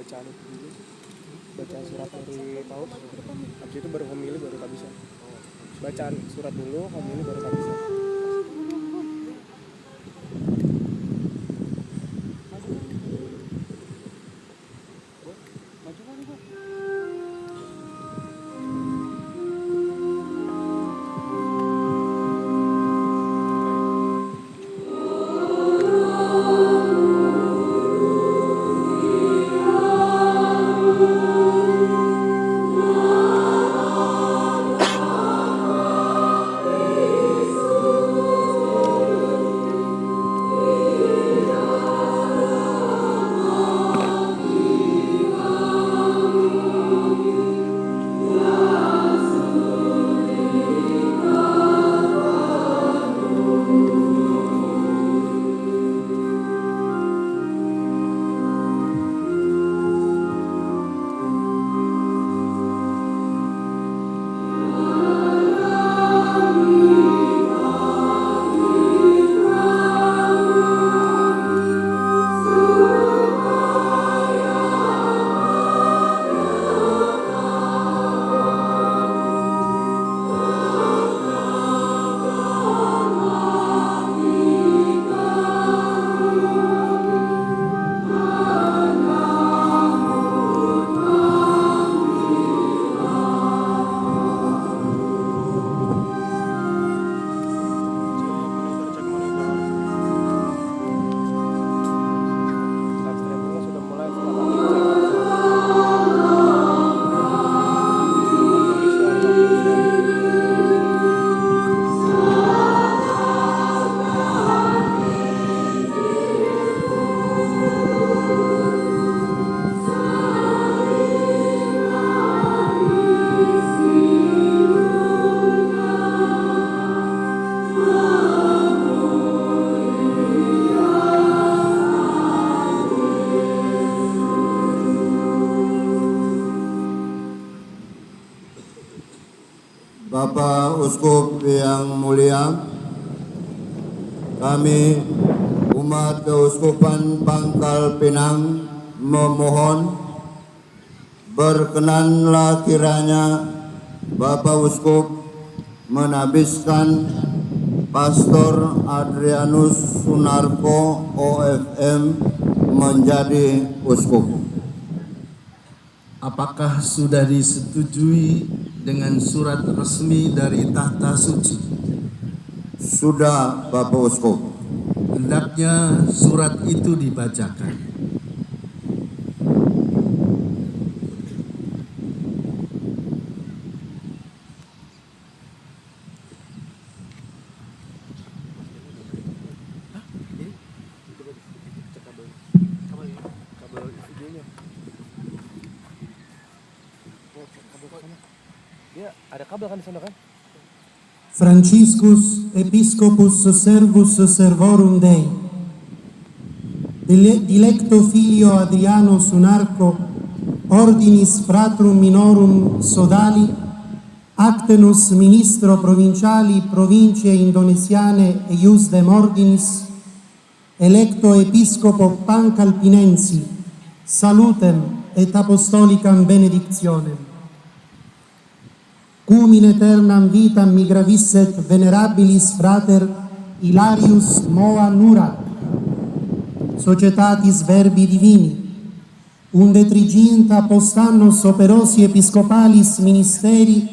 bacaan itu dulu, bacaan surat dari PAUD, habis itu baru homili baru bisa. Bacaan surat dulu, homili baru bisa. Bapak Uskup yang mulia, kami umat Keuskupan Pangkal Pinang memohon berkenanlah kiranya Bapak Uskup menabiskan Pastor Adrianus Sunarko OFM menjadi uskup. Apakah sudah disetujui dengan surat resmi dari Tahta Suci? Sudah, Bapak Uskup. Hendaknya surat itu dibacakan. Dia ada kabel kan di sana kan? Franciscus Episcopus Servus Servorum Dei, dilecto filio Adriano Sunarco, ordinis fratrum minorum sodali, actenus ministro provinciali provincie indonesiane e iusdem ordinis, electo episcopo Pancalpinensi, salutem et apostolicam benedictionem. Cum in aeternam vitam migravisset venerabilis frater Hilarius Moa Nurac, Societatis Verbi Divini, unde triginta post annos operosi episcopalis ministeri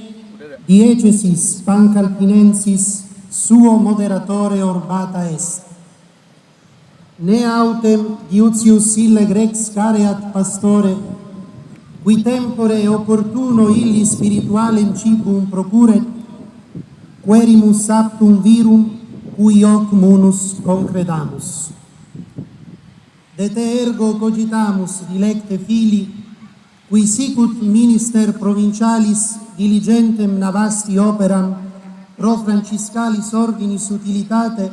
diegesis Pancalpinensis suo moderatore orbata est. Ne autem diutius ille grex careat pastore, qui tempore opportuno illi spiritualem cibum procuret, querimus aptum virum, cui hoc munus concredamus. De te ergo cogitamus, dilecte fili, qui sicut minister provincialis diligentem navasti operam pro Franciscalis ordinis utilitate,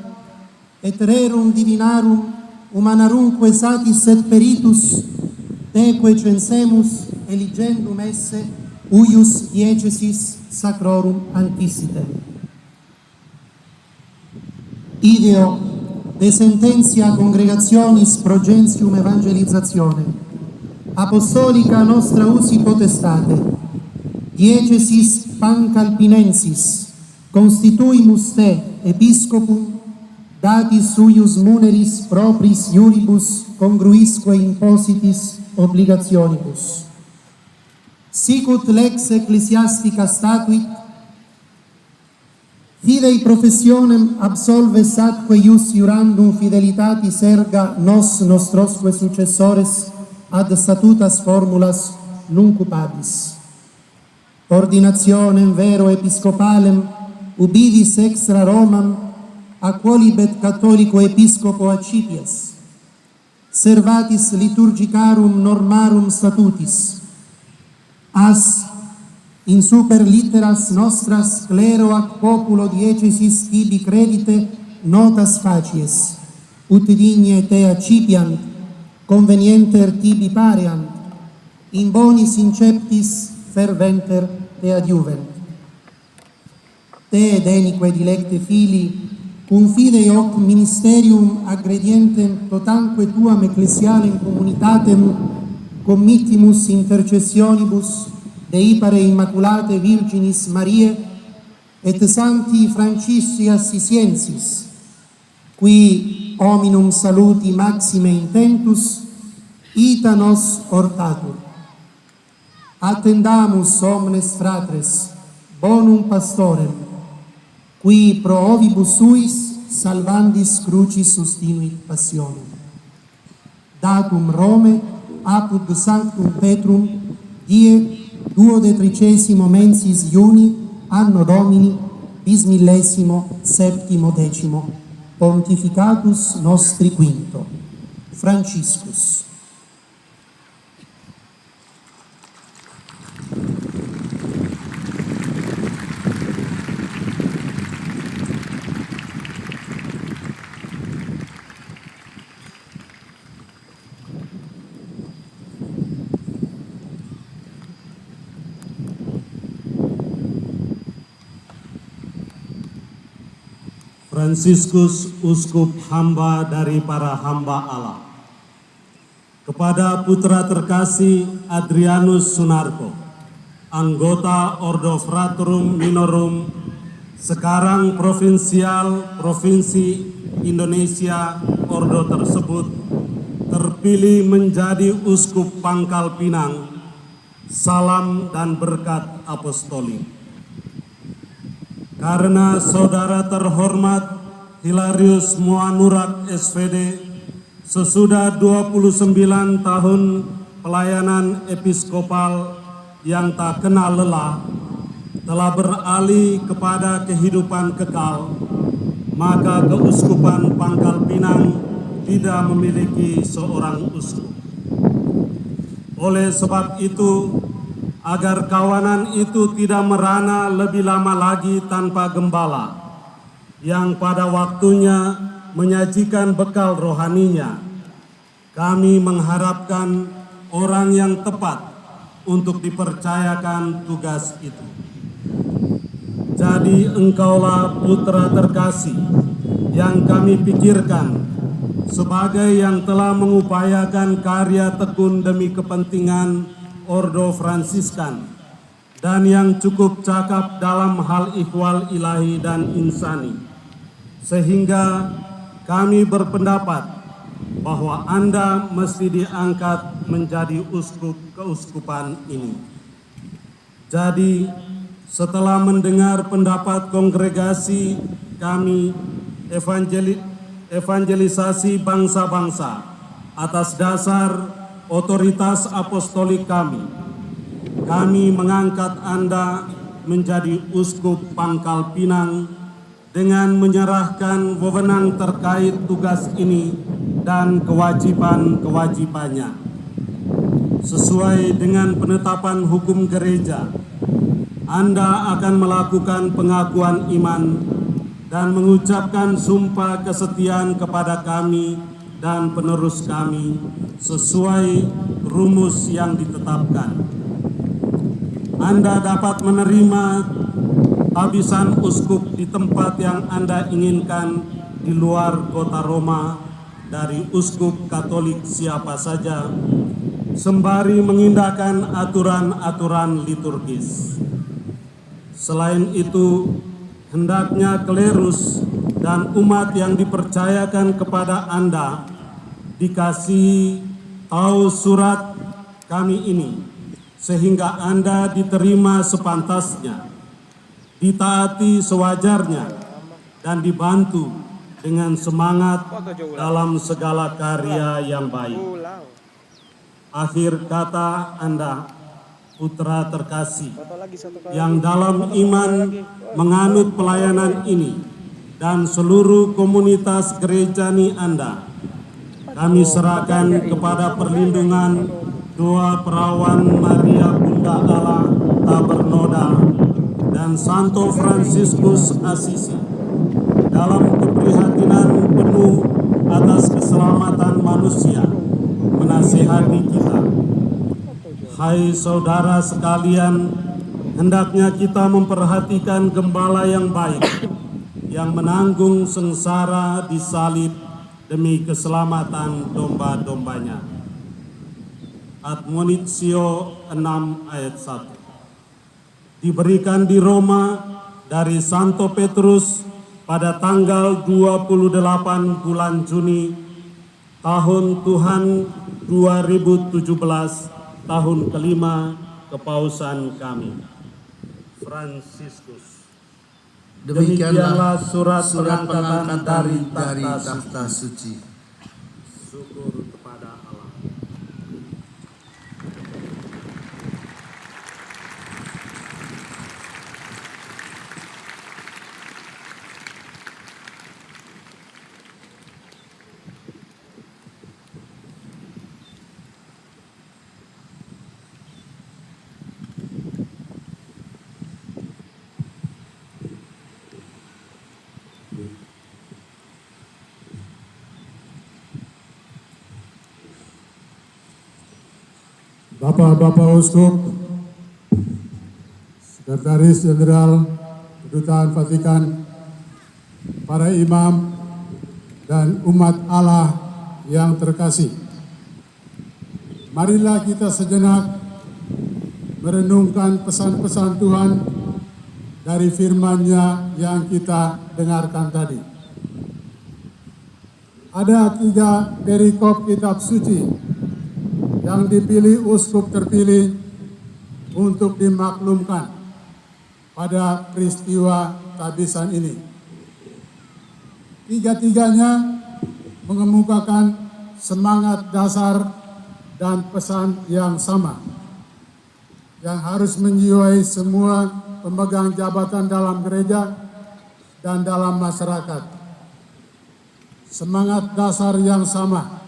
et rerum divinarum humanarumque satis et peritus, teque censemus eligendum esse uius diecesis sacrorum anticitem. Ideo de sententia congregationis progentium evangelizazione, apostolica nostra usi potestate, diecesis Pancalpinensis, constituimus te, episcopum, datis suius muneris propris iuribus congruisque impositis obligationibus. Sicut lex ecclesiastica statuit, fidei professionem absolves atque ius iurandum fidelitatis erga nos nostrosque successores ad statutas formulas nunc upabis. Ordinationem vero episcopalem ubivis extra Romam a quolibet catholico episcopo accipias, servatis liturgicarum normarum statutis, as in super litteras nostras clero ac populo diecesis tibi credite notas facies, ut digne te accipiant, convenienter tibi pareant, in bonis inceptis ferventer te adiuvent. Te, denique dilecte fili, cum fidei hoc ministerium agredientem totanque tuam ecclesialem communitatem committimus intercessionibus de ipare Immaculate Virginis Mariae et Sancti Francisci Assisiensis, qui hominum saluti maxime intentus ita nos ortatur. Attendamus omnes fratres bonum pastorem, qui pro ovibus suis salvandis crucis sustinuit passionem. Datum Rome apud Sanctum Petrum die 22 mensis Iuni anno Domini bis 1070 pontificatus nostri quinto Franciscus. Fransiskus, uskup hamba dari para hamba Allah. Kepada putra terkasih Adrianus Sunarko, anggota Ordo Fraterum Minorum, sekarang provinsial Provinsi Indonesia, Ordo tersebut terpilih menjadi uskup Pangkal Pinang. Salam dan berkat apostolik. Karena saudara terhormat Hilarius Moanurak SVD sesudah 29 tahun pelayanan episkopal yang tak kenal lelah telah beralih kepada kehidupan kekal, maka keuskupan Pangkal Pinang tidak memiliki seorang uskup. Oleh sebab itu, agar kawanan itu tidak merana lebih lama lagi tanpa gembala, yang pada waktunya menyajikan bekal rohaninya, kami mengharapkan orang yang tepat untuk dipercayakan tugas itu. Jadi engkaulah putra terkasih yang kami pikirkan sebagai yang telah mengupayakan karya tekun demi kepentingan Ordo Fransiskan dan yang cukup cakap dalam hal ikhwal ilahi dan insani, sehingga kami berpendapat bahwa Anda mesti diangkat menjadi uskup keuskupan ini. Jadi setelah mendengar pendapat kongregasi kami evangelisasi bangsa-bangsa atas dasar otoritas apostolik kami mengangkat Anda menjadi uskup Pangkal Pinang dengan menyerahkan wewenang terkait tugas ini dan kewajiban-kewajibannya. Sesuai dengan penetapan hukum gereja, Anda akan melakukan pengakuan iman dan mengucapkan sumpah kesetiaan kepada kami dan penerus kami sesuai rumus yang ditetapkan. Anda dapat menerima habisan uskup di tempat yang Anda inginkan di luar kota Roma dari uskup Katolik siapa saja sembari mengindahkan aturan-aturan liturgis. Selain itu, hendaknya klerus dan umat yang dipercayakan kepada Anda dikasih tahu surat kami ini, sehingga Anda diterima sepantasnya, ditaati sewajarnya, dan dibantu dengan semangat dalam segala karya yang baik. Akhir kata Anda, putra terkasih, yang dalam iman menganut pelayanan ini, dan seluruh komunitas gerejani Anda, kami serahkan kepada perlindungan doa perawan Maria Bunda Allah Tabernoda dan Santo Fransiskus Asisi dalam keprihatinan penuh atas keselamatan manusia, menasihati kita. Hai saudara sekalian, hendaknya kita memperhatikan gembala yang baik, yang menanggung sengsara di salib demi keselamatan domba-dombanya. Admonitio 6 ayat 1. Diberikan di Roma dari Santo Petrus pada tanggal 28 bulan Juni tahun Tuhan 2017, tahun kelima kepausan kami. Fransiskus. Demikianlah surat pengangkatan dari tahta tahta suci. Syukur kepada Allah. Bapak-Bapak Uskup, Sekretaris Jenderal Kedutaan Vatikan, para imam, dan umat Allah yang terkasih. Marilah kita sejenak merenungkan pesan-pesan Tuhan dari firman-Nya yang kita dengarkan tadi. Ada 3 perikop kitab suci yang dipilih uskup terpilih untuk dimaklumkan pada peristiwa tabisan ini. 3-tiganya mengemukakan semangat dasar dan pesan yang sama, yang harus menjiwai semua pemegang jabatan dalam gereja dan dalam masyarakat. Semangat dasar yang sama,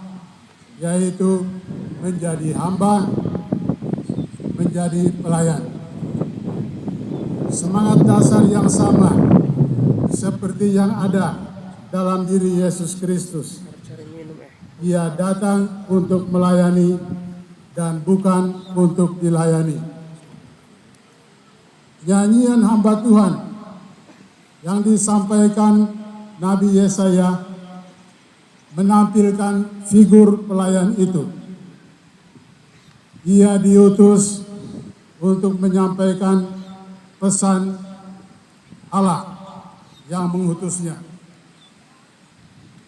yaitu menjadi hamba, menjadi pelayan. Semangat dasar yang sama seperti yang ada dalam diri Yesus Kristus. Ia datang untuk melayani dan bukan untuk dilayani. Nyanyian hamba Tuhan yang disampaikan Nabi Yesaya menampilkan figur pelayan itu. Ia diutus untuk menyampaikan pesan Allah yang mengutusnya,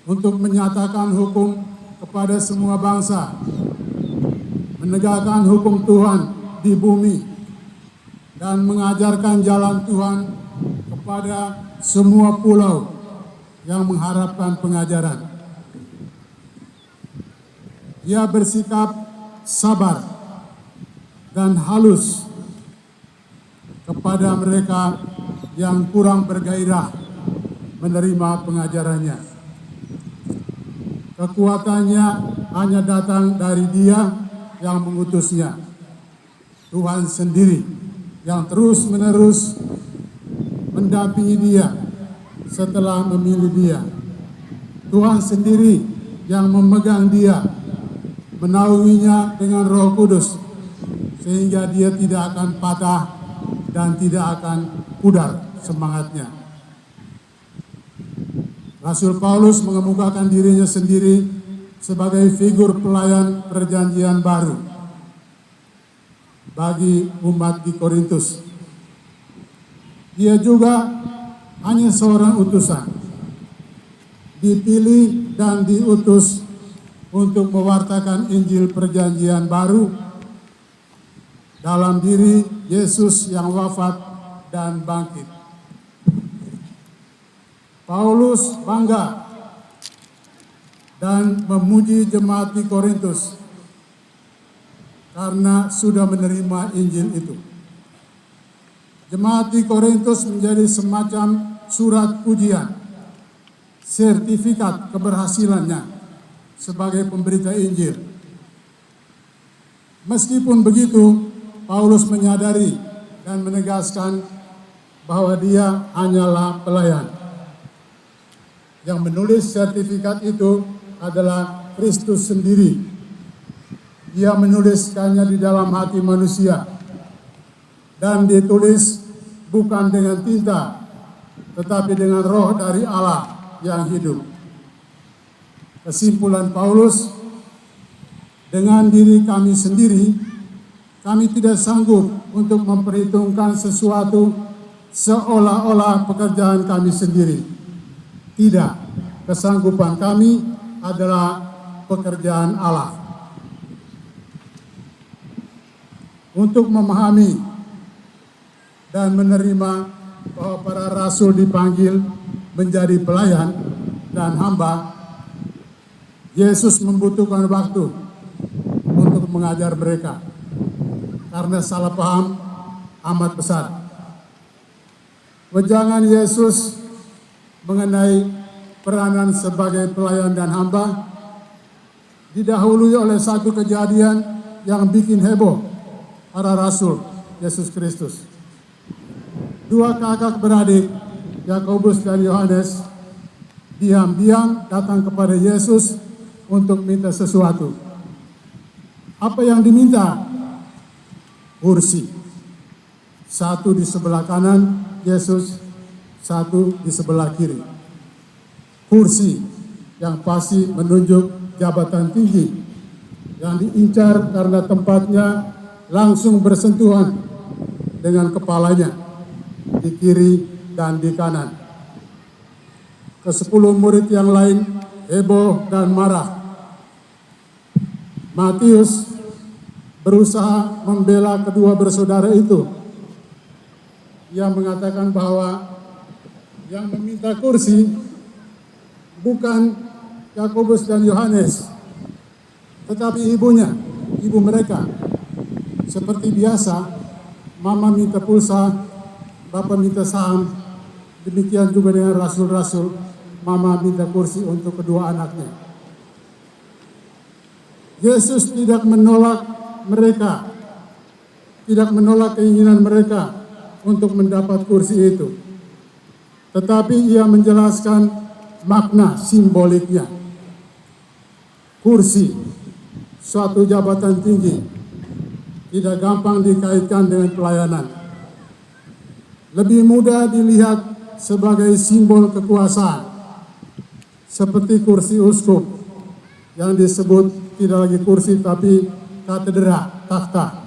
untuk menyatakan hukum kepada semua bangsa, menegakkan hukum Tuhan di bumi, dan mengajarkan jalan Tuhan kepada semua pulau yang mengharapkan pengajaran. Ia bersikap sabar dan halus kepada mereka yang kurang bergairah menerima pengajarannya. Kekuatannya hanya datang dari Dia yang mengutusnya, Tuhan sendiri yang terus-menerus mendampingi Dia setelah memilih Dia. Tuhan sendiri yang memegang Dia, menaunginya dengan Roh Kudus, sehingga dia tidak akan patah dan tidak akan pudar semangatnya. Rasul Paulus mengemukakan dirinya sendiri sebagai figur pelayan perjanjian baru bagi umat di Korintus. Dia juga hanya seorang utusan, dipilih dan diutus untuk mewartakan Injil perjanjian baru dalam diri Yesus yang wafat dan bangkit. Paulus bangga dan memuji jemaat di Korintus karena sudah menerima Injil itu. Jemaat di Korintus menjadi semacam surat pujian, sertifikat keberhasilannya sebagai pemberita Injil. Meskipun begitu, Paulus menyadari dan menegaskan bahwa dia hanyalah pelayan. Yang menulis sertifikat itu adalah Kristus sendiri. Dia menuliskannya di dalam hati manusia dan ditulis bukan dengan tinta, tetapi dengan roh dari Allah yang hidup. Kesimpulan Paulus, dengan diri kami sendiri, kami tidak sanggup untuk memperhitungkan sesuatu seolah-olah pekerjaan kami sendiri. Tidak, kesanggupan kami adalah pekerjaan Allah. Untuk memahami dan menerima bahwa para rasul dipanggil menjadi pelayan dan hamba, Yesus membutuhkan waktu untuk mengajar mereka karena salah paham amat besar. Wejangan Yesus mengenai peranan sebagai pelayan dan hamba didahului oleh satu kejadian yang bikin heboh para rasul Yesus Kristus. Dua kakak beradik, Yakobus dan Yohanes, diam-diam datang kepada Yesus untuk minta sesuatu. Apa yang diminta? Kursi. Satu di sebelah kanan Yesus, satu di sebelah kiri. Kursi yang pasti menunjuk jabatan tinggi yang diincar karena tempatnya langsung bersentuhan dengan kepalanya di kiri dan di kanan. Ke-10 murid yang lain heboh dan marah. Matius berusaha membela kedua bersaudara itu. Ia mengatakan bahwa yang meminta kursi bukan Yakobus dan Yohanes, tetapi ibunya, ibu mereka. Seperti biasa, mama minta pulsa, bapak minta saham. Demikian juga dengan rasul-rasul, mama minta kursi untuk kedua anaknya. Yesus tidak menolak mereka, tidak menolak keinginan mereka untuk mendapat kursi itu. Tetapi ia menjelaskan makna simboliknya. Kursi, suatu jabatan tinggi, tidak gampang dikaitkan dengan pelayanan. Lebih mudah dilihat sebagai simbol kekuasaan, seperti kursi uskup yang disebut tidak lagi kursi tapi katedra, takhta.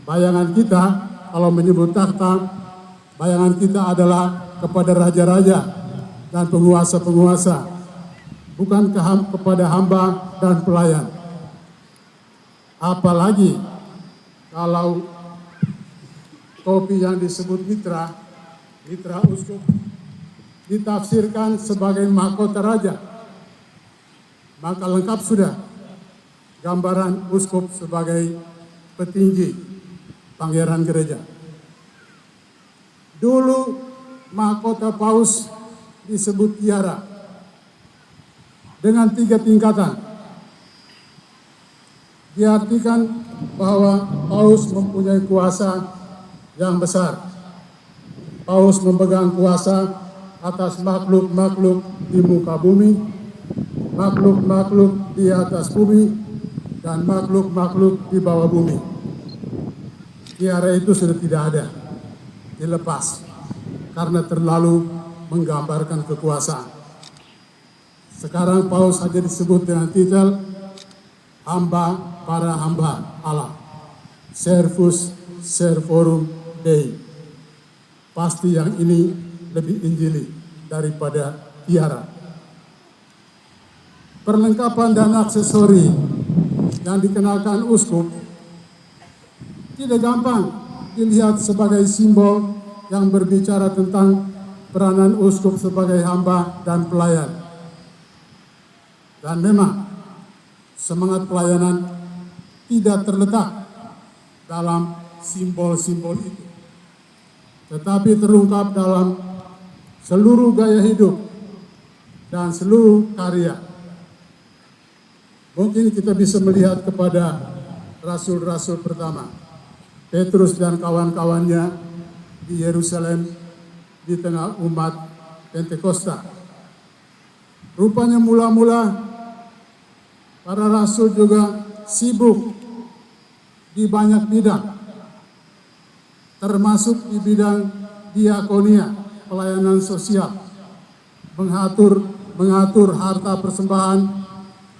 Bayangan kita kalau menyebut takhta, bayangan kita adalah kepada raja-raja dan penguasa-penguasa, bukan kepada hamba dan pelayan. Apalagi kalau topi yang disebut mitra uskup, ditafsirkan sebagai mahkota raja, maka lengkap sudah gambaran uskup sebagai petinggi pangeran gereja. Dulu mahkota paus disebut tiara dengan 3 tingkatan. Diartikan bahwa paus mempunyai kuasa yang besar. Paus memegang kuasa atas makhluk-makhluk di muka bumi, makhluk-makhluk di atas bumi, dan makhluk-makhluk di bawah bumi. Tiara itu sudah tidak ada, dilepas karena terlalu menggambarkan kekuasaan. Sekarang Paus saja disebut dengan titel hamba para hamba Allah, Servus Servorum Dei. Pasti yang ini lebih injili daripada tiara. Perlengkapan dan aksesori yang dikenalkan uskup tidak gampang dilihat sebagai simbol yang berbicara tentang peranan uskup sebagai hamba dan pelayan. Dan memang semangat pelayanan tidak terletak dalam simbol-simbol itu, tetapi terungkap dalam seluruh gaya hidup dan seluruh karya. Mungkin kita bisa melihat kepada rasul-rasul pertama, Petrus dan kawan-kawannya di Yerusalem di tengah umat Pentakosta. Rupanya mula-mula para rasul juga sibuk di banyak bidang, termasuk di bidang diakonia, pelayanan sosial, mengatur harta persembahan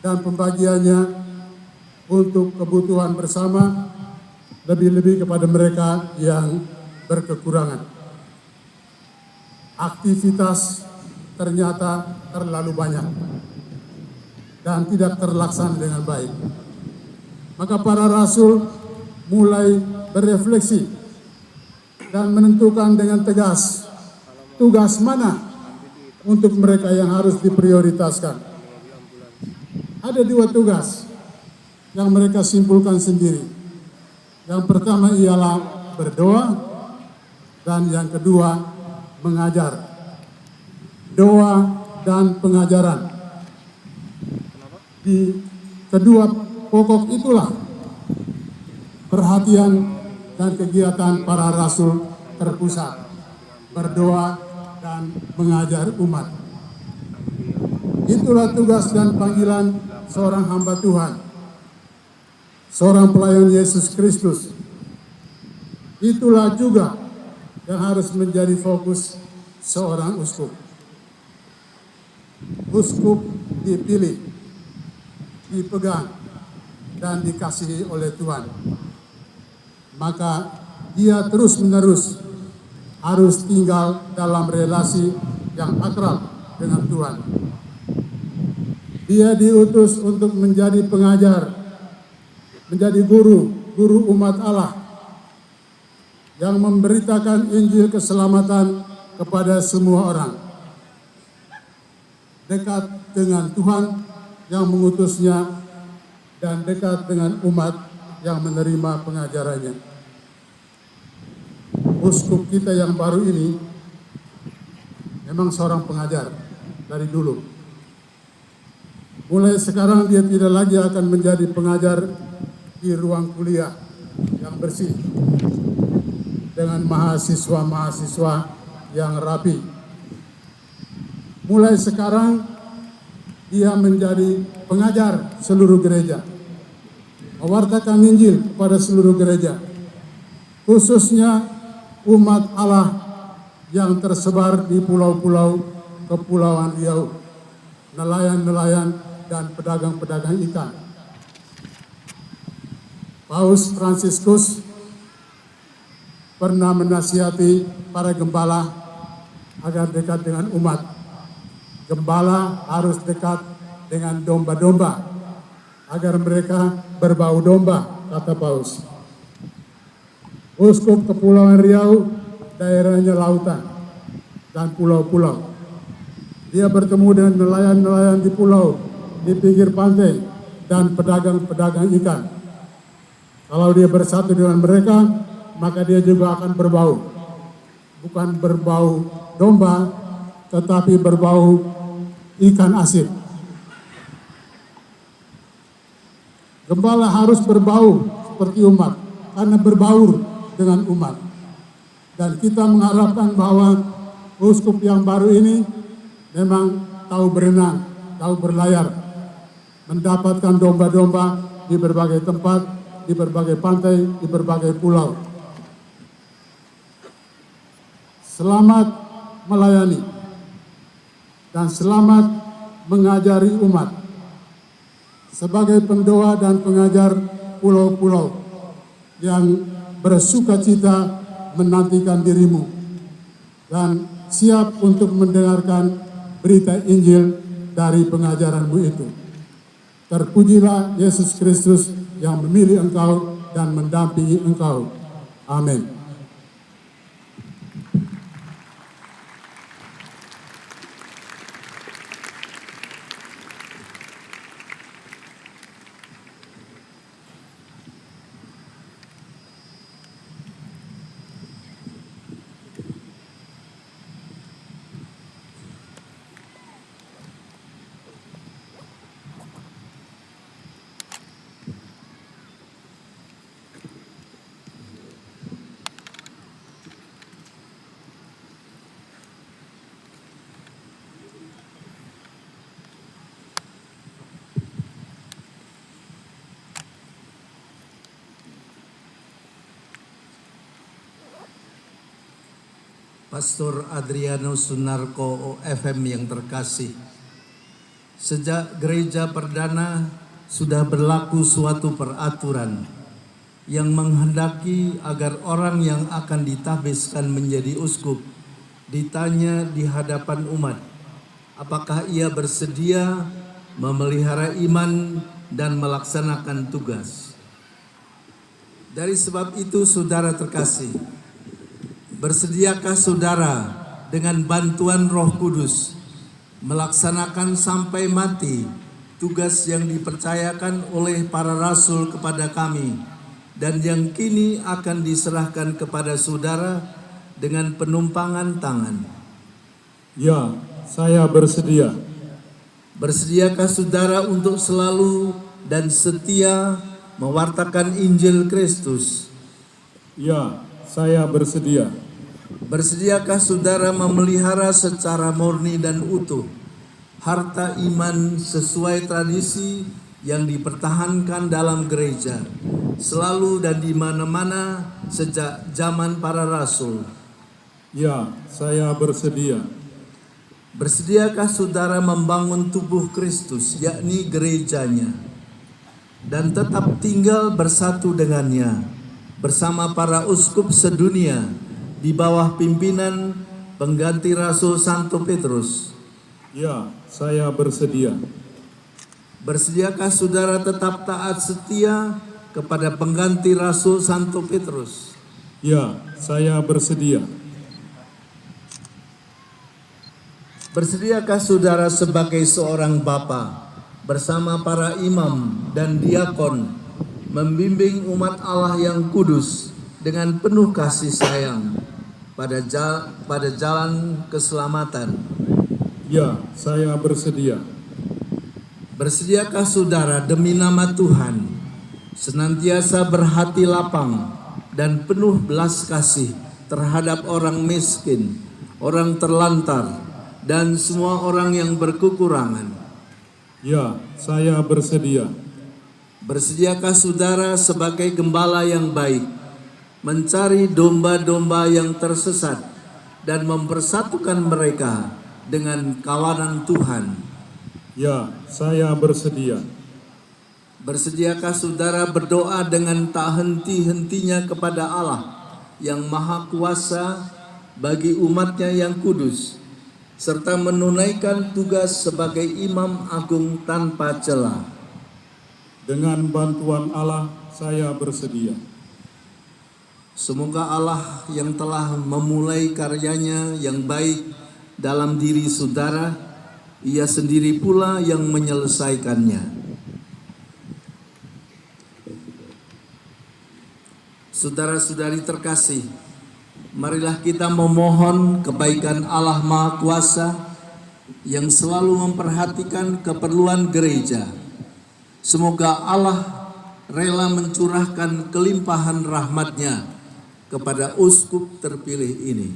dan pembagiannya untuk kebutuhan bersama, lebih-lebih kepada mereka yang berkekurangan. Aktivitas ternyata terlalu banyak dan tidak terlaksana dengan baik. Maka para rasul mulai berefleksi dan menentukan dengan tegas tugas mana untuk mereka yang harus diprioritaskan. Ada dua tugas yang mereka simpulkan sendiri. Yang pertama ialah berdoa dan yang kedua mengajar. Doa dan pengajaran. Di kedua pokok itulah perhatian dan kegiatan para rasul terpusat. Berdoa dan mengajar umat. Itulah tugas dan panggilan seorang hamba Tuhan, seorang pelayan Yesus Kristus. Itulah juga yang harus menjadi fokus seorang uskup. Uskup dipilih, dipegang, dan dikasihi oleh Tuhan. Maka dia terus-menerus harus tinggal dalam relasi yang akrab dengan Tuhan. Dia diutus untuk menjadi pengajar, menjadi guru umat Allah yang memberitakan Injil keselamatan kepada semua orang. Dekat dengan Tuhan yang mengutusnya dan dekat dengan umat yang menerima pengajarannya. Uskup kita yang baru ini memang seorang pengajar dari dulu. Mulai sekarang dia tidak lagi akan menjadi pengajar di ruang kuliah yang bersih dengan mahasiswa-mahasiswa yang rapi. Mulai sekarang dia menjadi pengajar seluruh gereja, mewartakan Injil kepada seluruh gereja, khususnya umat Allah yang tersebar di pulau-pulau Kepulauan Riau, nelayan-nelayan dan pedagang-pedagang ikan. Paus Fransiskus pernah menasihati para gembala agar dekat dengan umat. Gembala harus dekat dengan domba-domba agar mereka berbau domba, kata Paus. Uskup Kepulauan Riau daerahnya lautan dan pulau-pulau. Dia bertemu dengan nelayan-nelayan di pulau, di pinggir pantai, dan pedagang-pedagang ikan. Kalau dia bersatu dengan mereka, maka dia juga akan berbau. Bukan berbau domba, tetapi berbau ikan asin. Gembala harus berbau seperti umat, karena berbaur dengan umat. Dan kita mengharapkan bahwa uskup yang baru ini memang tahu berenang, tahu berlayar, mendapatkan domba-domba di berbagai tempat, di berbagai pantai, di berbagai pulau. Selamat melayani dan selamat mengajari umat. Sebagai pendoa dan pengajar pulau-pulau yang bersukacita menantikan dirimu dan siap untuk mendengarkan berita Injil dari pengajaranmu itu. Terpujilah Yesus Kristus yang memilih engkau dan mendampingi engkau. Amin. Pastor Adrianus Sunarko OFM yang terkasih, sejak gereja perdana sudah berlaku suatu peraturan yang menghendaki agar orang yang akan ditahbiskan menjadi uskup ditanya di hadapan umat apakah ia bersedia memelihara iman dan melaksanakan tugas. Dari sebab itu, saudara terkasih, bersediakah saudara dengan bantuan Roh Kudus melaksanakan sampai mati tugas yang dipercayakan oleh para rasul kepada kami dan yang kini akan diserahkan kepada saudara dengan penumpangan tangan? Ya, saya bersedia. Bersediakah saudara untuk selalu dan setia mewartakan Injil Kristus? Ya, saya bersedia. Bersediakah saudara memelihara secara murni dan utuh harta iman sesuai tradisi yang dipertahankan dalam gereja selalu dan di mana-mana sejak zaman para rasul? Ya, saya bersedia. Bersediakah saudara membangun tubuh Kristus, yakni gerejanya, dan tetap tinggal bersatu dengannya bersama para uskup sedunia di bawah pimpinan pengganti Rasul Santo Petrus? Ya, saya bersedia. Bersediakah saudara tetap taat setia kepada pengganti Rasul Santo Petrus? Ya, saya bersedia. Bersediakah saudara sebagai seorang bapa bersama para imam dan diakon membimbing umat Allah yang kudus dengan penuh kasih sayang pada jalan keselamatan? Ya, saya bersedia. Bersediakah saudara demi nama Tuhan senantiasa berhati lapang dan penuh belas kasih terhadap orang miskin, orang terlantar, dan semua orang yang berkekurangan? Ya, saya bersedia. Bersediakah saudara sebagai gembala yang baik mencari domba-domba yang tersesat dan mempersatukan mereka dengan kawanan Tuhan? Ya, saya bersedia. Bersediakah saudara berdoa dengan tak henti-hentinya kepada Allah yang Maha Kuasa bagi umatnya yang kudus, serta menunaikan tugas sebagai imam agung tanpa celah? Dengan bantuan Allah, saya bersedia. Semoga Allah yang telah memulai karyanya yang baik dalam diri saudara, Ia sendiri pula yang menyelesaikannya. Saudara-saudari terkasih, marilah kita memohon kebaikan Allah Maha Kuasa yang selalu memperhatikan keperluan gereja. Semoga Allah rela mencurahkan kelimpahan rahmat-Nya kepada uskup terpilih ini.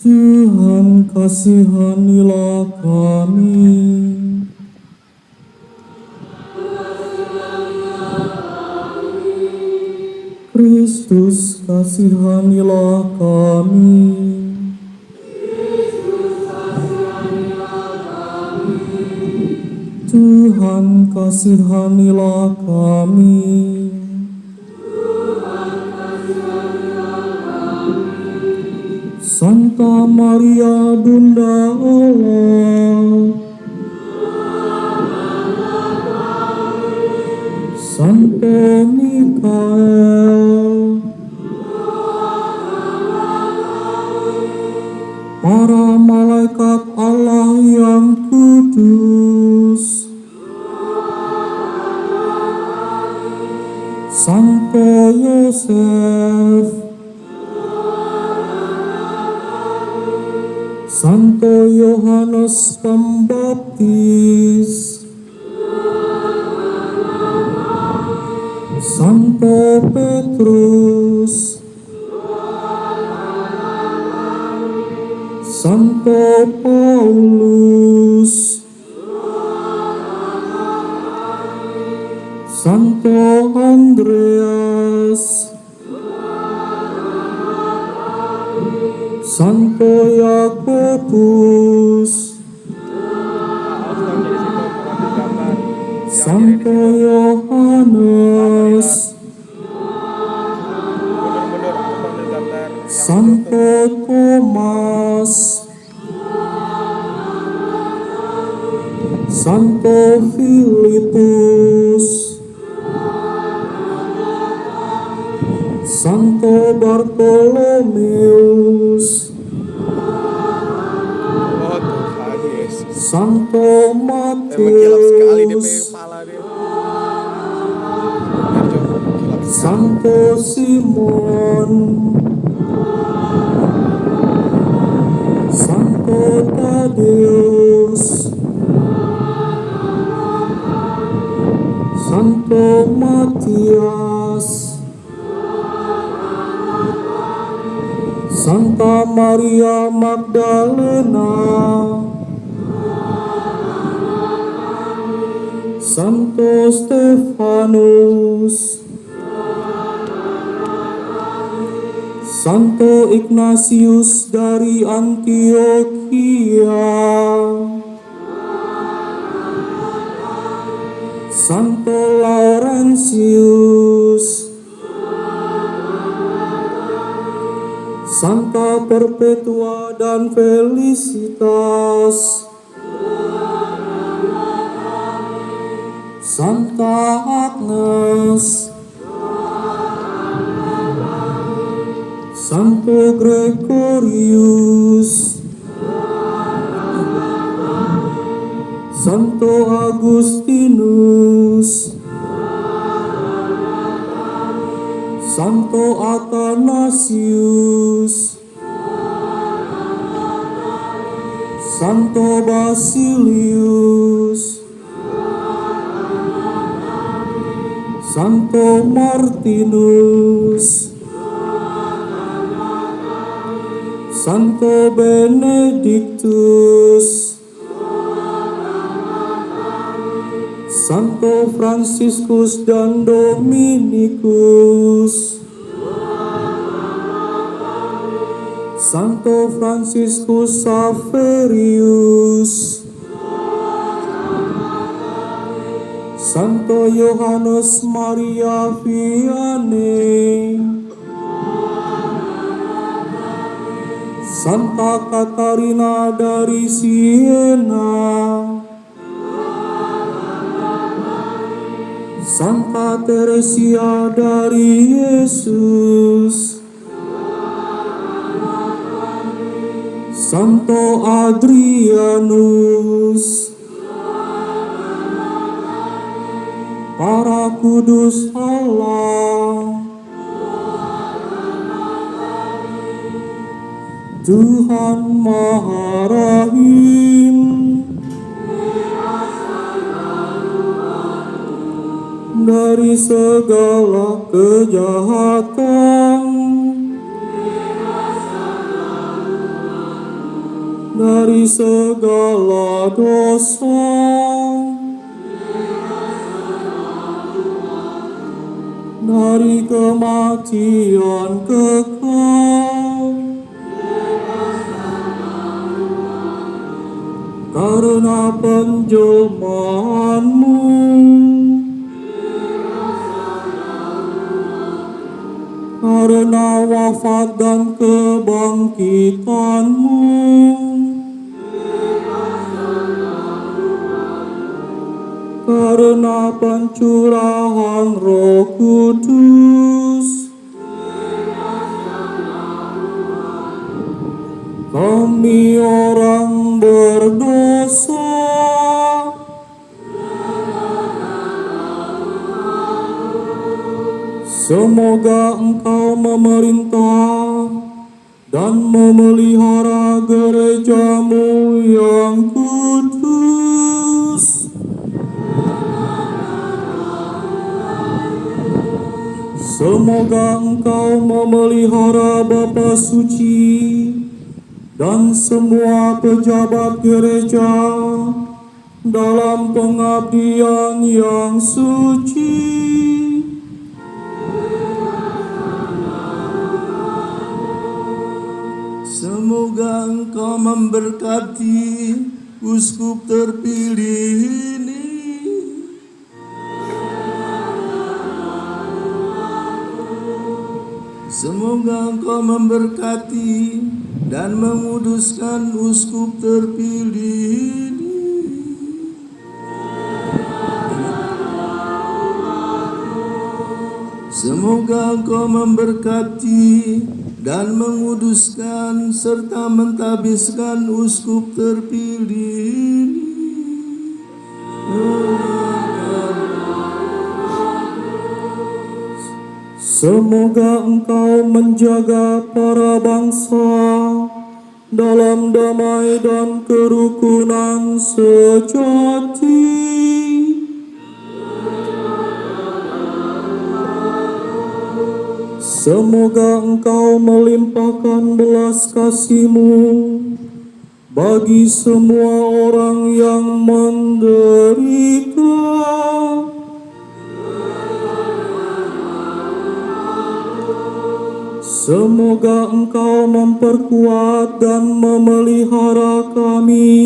Tuhan kasihanilah kami. Kristus kasihanilah kami. Tuhan kasihanilah kami. Santa Maria Bunda Allah, Santo Mikael, para malaikat Allah yang kudus, Santo Yosef, Santo Yohanes Pembaptis, Santo Petrus, Santo Paulus, Santo Andreas, Santo Yakobus, Santo Yohanes, Santo Thomas, Santo Filipus, Santo Bartolomeus, Oh Tuhan Yesus. Santo Mengkilap sekali DP Mateus, kepala dia. Benar, Jok. Kilap sekali. Santo Simon, Santo Tadeus, Santo Matias, Santa Maria Magdalena, Santo Stefanus, Santo Ignatius dari Antioquia, Santo Laurentius, Santa Perpetua dan Felicitas, Santa Agnes, Santo Gregorius, Santo Agustinus, Santo Athanasius, Santo Basilius, Santo Martinus, Santo Benedictus, Santo Franciscus dan Dominikus, Santo Franciscus Saverius, Santo Yohanes Maria Vianney, Santa Katarina dari Siena, Santa Teresia dari Yesus, Santo Adrianus, para kudus Allah, Tuhan Maha Rahim, dari segala kejahatan, dari segala dosa, dari kematian kekal, karena penjelmaan-Mu, karena wafat dan kebangkitan-Mu, karena pencurahan Roh Kudus, kami orang berdosa semoga Engkau memerintah dan memelihara gereja-Mu yang kudus. Semoga Engkau memelihara Bapa Suci dan semua pejabat gereja dalam pengabdian yang suci. Semoga Engkau memberkati uskup terpilih ini. Semoga Engkau memberkati dan menguduskan uskup terpilih ini. Semoga Engkau memberkati dan menguduskan serta mentabiskan uskup terpilih ini. Semoga Engkau menjaga para bangsa dalam damai dan kerukunan sejati. Semoga Engkau melimpahkan belas kasih-Mu bagi semua orang yang menderita. Semoga Engkau memperkuat dan memelihara kami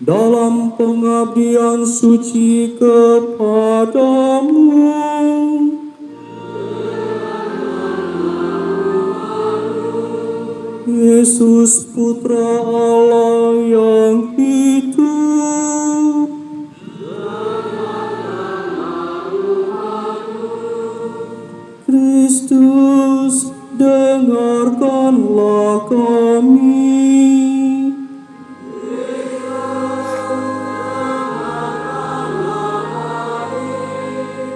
dalam pengabdian suci kepadamu. Yesus Putra Allah yang hidup, Kristus, dengarkanlah kami.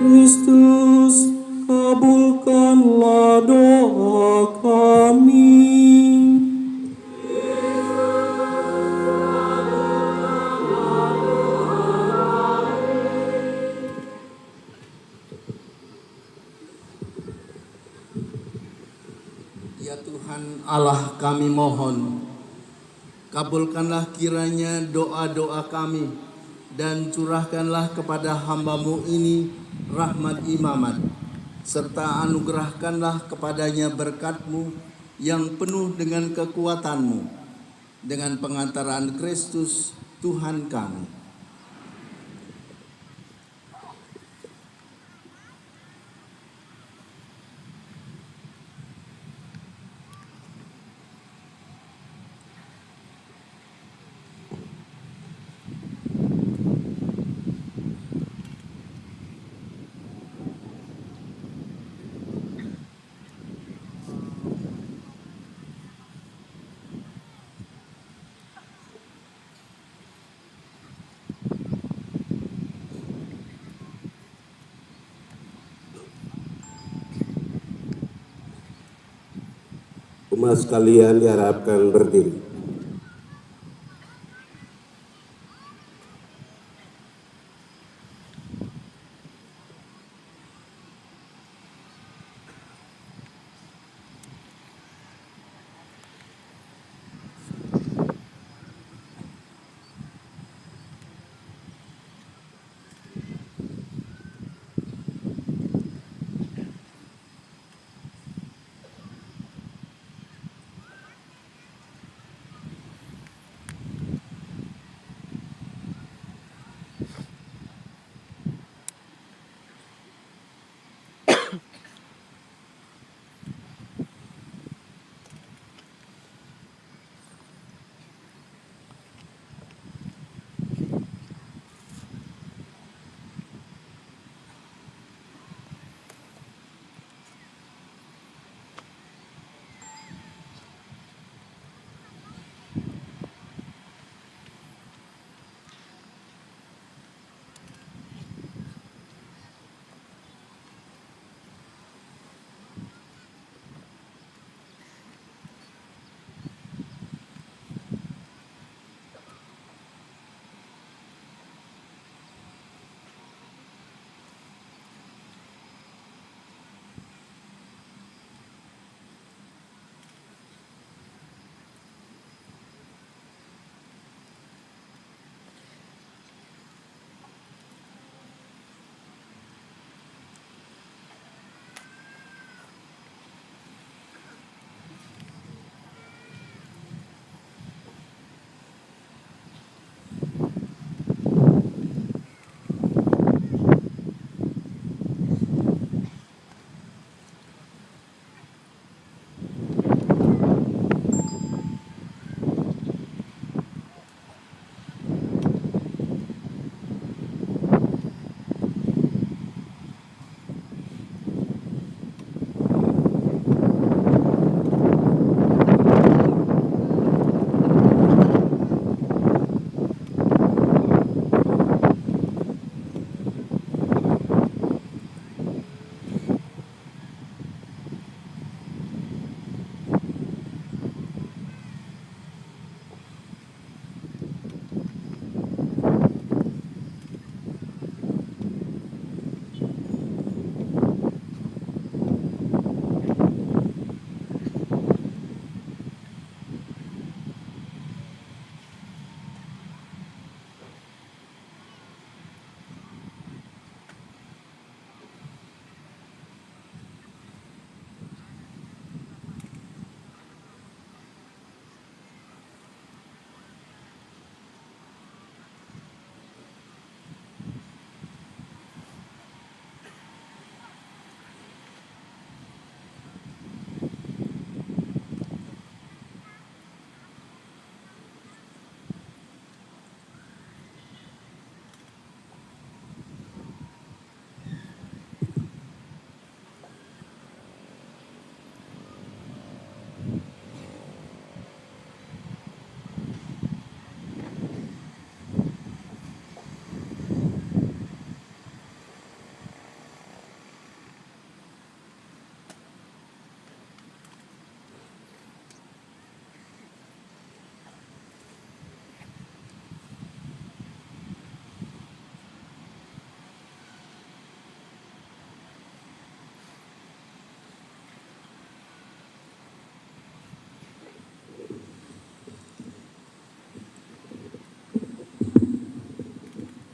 Kristus, kabulkanlah doa kami. Ya Tuhan Allah, kami mohon, kabulkanlah kiranya doa-doa kami dan curahkanlah kepada hamba-Mu ini rahmat imamat, serta anugerahkanlah kepadanya berkat-Mu yang penuh dengan kekuatan-Mu, dengan pengantaran Kristus Tuhan kami. Umat sekalian diharapkan berdiri.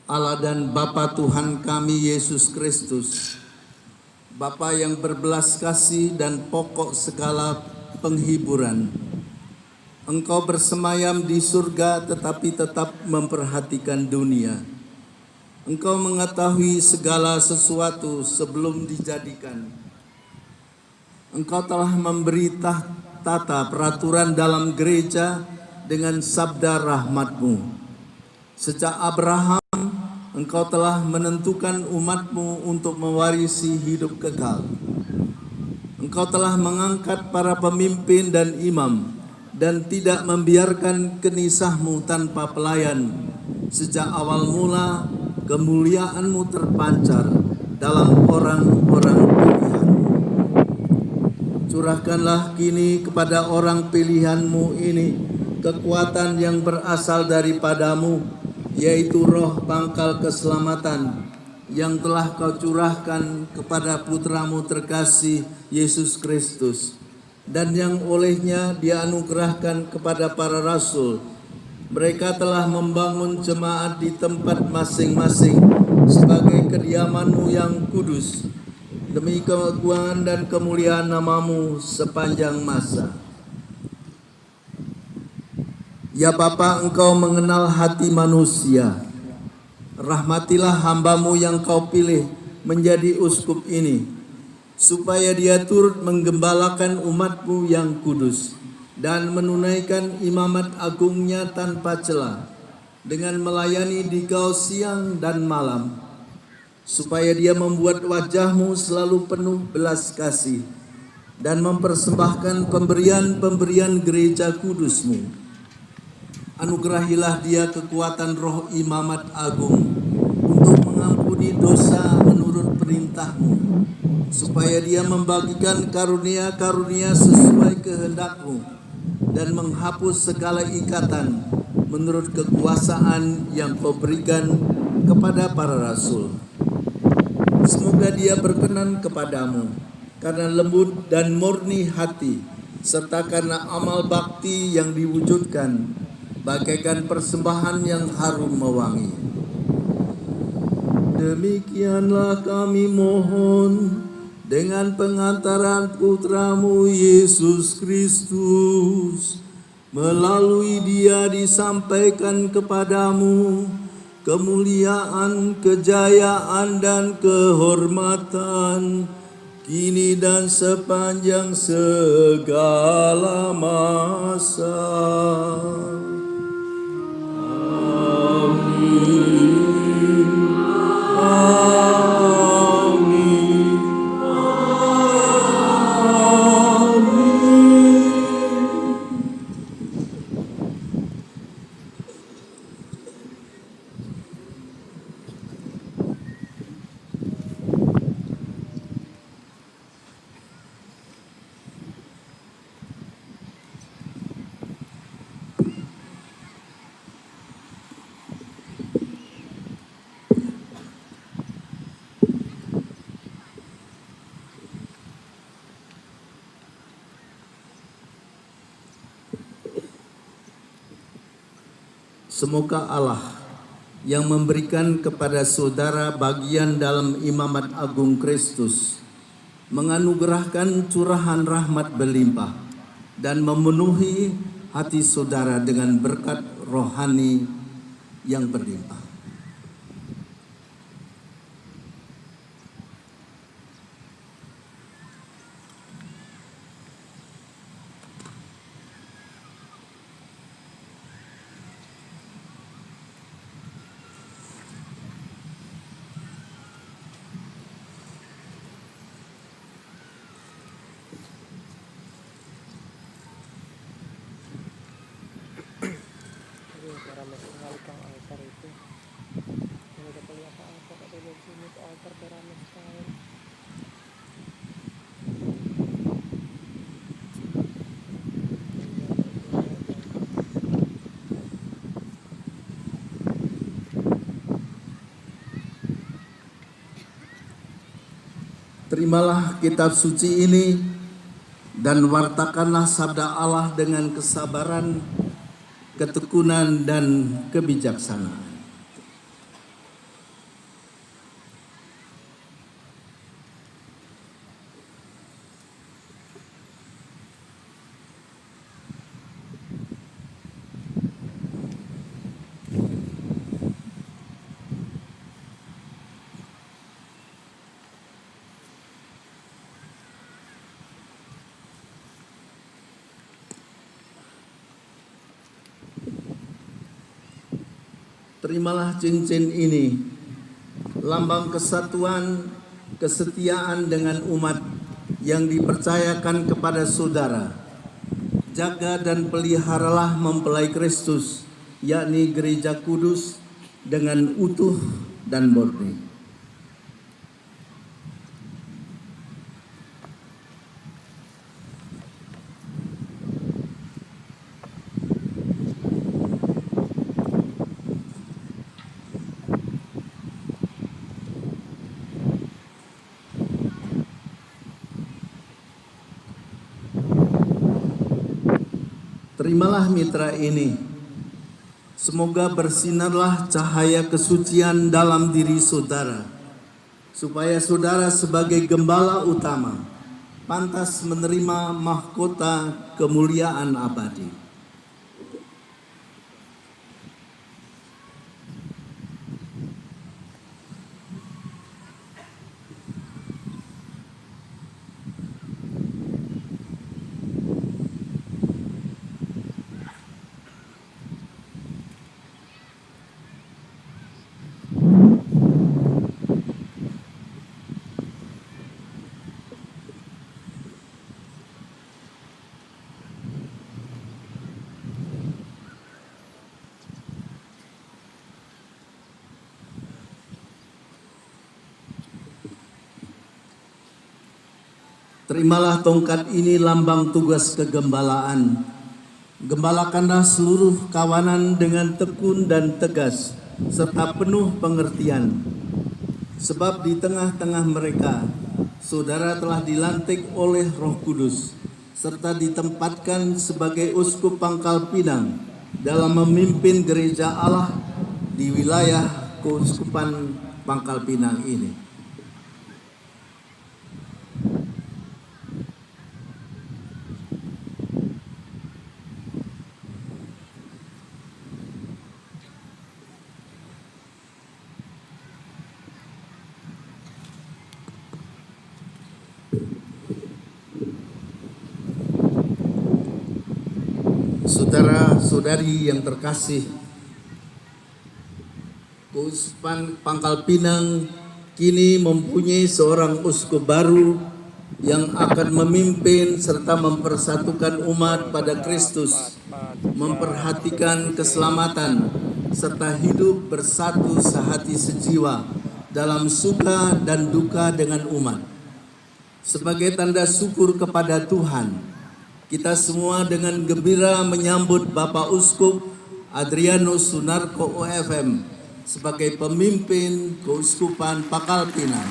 Allah dan Bapa Tuhan kami Yesus Kristus, Bapa yang berbelas kasih dan pokok segala penghiburan. Engkau bersemayam di surga tetapi tetap memperhatikan dunia. Engkau mengetahui segala sesuatu sebelum dijadikan. Engkau telah memberi tata peraturan dalam gereja dengan sabda rahmat-Mu. Sejak Abraham, Engkau telah menentukan umat-Mu untuk mewarisi hidup kekal. Engkau telah mengangkat para pemimpin dan imam dan tidak membiarkan kenisah-Mu tanpa pelayan. Sejak awal mula, kemuliaan-Mu terpancar dalam orang-orang pilihan. Curahkanlah kini kepada orang pilihan-Mu ini kekuatan yang berasal daripada-Mu, yaitu roh pangkal keselamatan yang telah Kau curahkan kepada putra-Mu terkasih Yesus Kristus, dan yang olehnya dianugerahkan kepada para rasul. Mereka telah membangun jemaat di tempat masing-masing sebagai kediaman-Mu yang kudus, demi keagungan dan kemuliaan nama-Mu sepanjang masa. Ya Bapa, Engkau mengenal hati manusia. Rahmatilah hamba-Mu yang Kau pilih menjadi uskup ini, supaya dia turut menggembalakan umat-Mu yang kudus dan menunaikan imamat agungnya tanpa celah, dengan melayani di Kau siang dan malam, supaya dia membuat wajah-Mu selalu penuh belas kasih dan mempersembahkan pemberian-pemberian gereja kudus-Mu. Anugerahilah dia kekuatan roh imamat agung untuk mengampuni dosa menurut perintah-Mu, supaya dia membagikan karunia-karunia sesuai kehendak-Mu dan menghapus segala ikatan menurut kekuasaan yang Kau berikan kepada para rasul. Semoga dia berkenan kepadamu karena lembut dan murni hati, serta karena amal bakti yang diwujudkan bagaikan persembahan yang harum mewangi. Demikianlah kami mohon dengan pengantaran putra-Mu Yesus Kristus. Melalui Dia disampaikan kepadamu kemuliaan, kejayaan, dan kehormatan, kini dan sepanjang segala masa. Semoga Allah yang memberikan kepada saudara bagian dalam imamat agung Kristus menganugerahkan curahan rahmat berlimpah dan memenuhi hati saudara dengan berkat rohani yang berlimpah. Terimalah kitab suci ini dan wartakanlah sabda Allah dengan kesabaran, ketekunan, dan kebijaksanaan. terimalah cincin ini, lambang kesatuan, kesetiaan dengan umat yang dipercayakan kepada saudara. Jaga dan peliharalah mempelai Kristus, yakni Gereja Kudus, dengan utuh dan murni. Terimalah mitra ini. Semoga bersinarlah cahaya kesucian dalam diri saudara, supaya saudara sebagai gembala utama pantas menerima mahkota kemuliaan abadi. Terimalah tongkat ini lambang tugas kegembalaan. Gembalakanlah seluruh kawanan dengan tekun dan tegas, serta penuh pengertian. Sebab di tengah-tengah mereka, saudara telah dilantik oleh Roh Kudus, serta ditempatkan sebagai Uskup Pangkal Pinang dalam memimpin gereja Allah di wilayah Keuskupan Pangkal Pinang ini. Saudara-saudari yang terkasih, Keuskupan Pangkal Pinang kini mempunyai seorang uskup baru yang akan memimpin serta mempersatukan umat pada Kristus, memperhatikan keselamatan, serta hidup bersatu sehati sejiwa dalam suka dan duka dengan umat. Sebagai tanda syukur kepada Tuhan, kita semua dengan gembira menyambut Bapak Uskup Adrianus Sunarko OFM sebagai pemimpin Keuskupan Pangkal Pinang.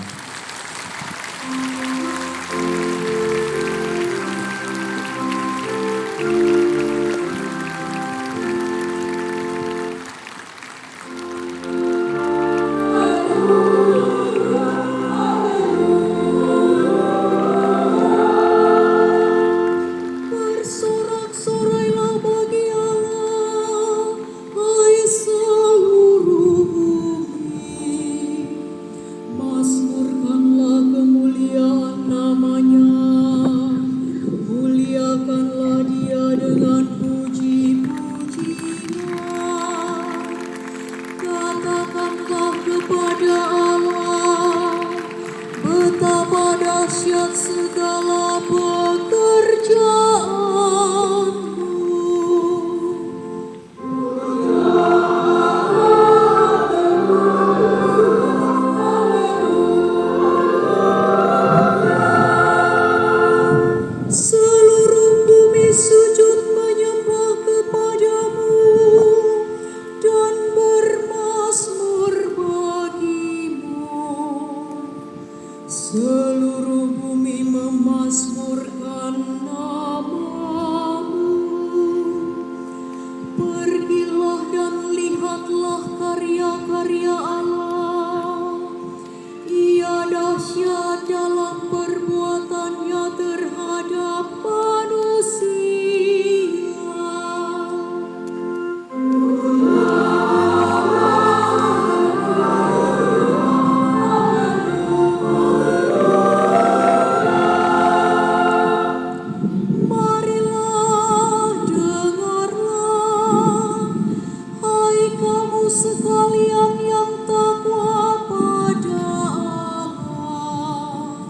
sekalian yang takwa pada Allah,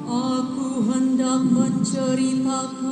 aku hendak menceritakan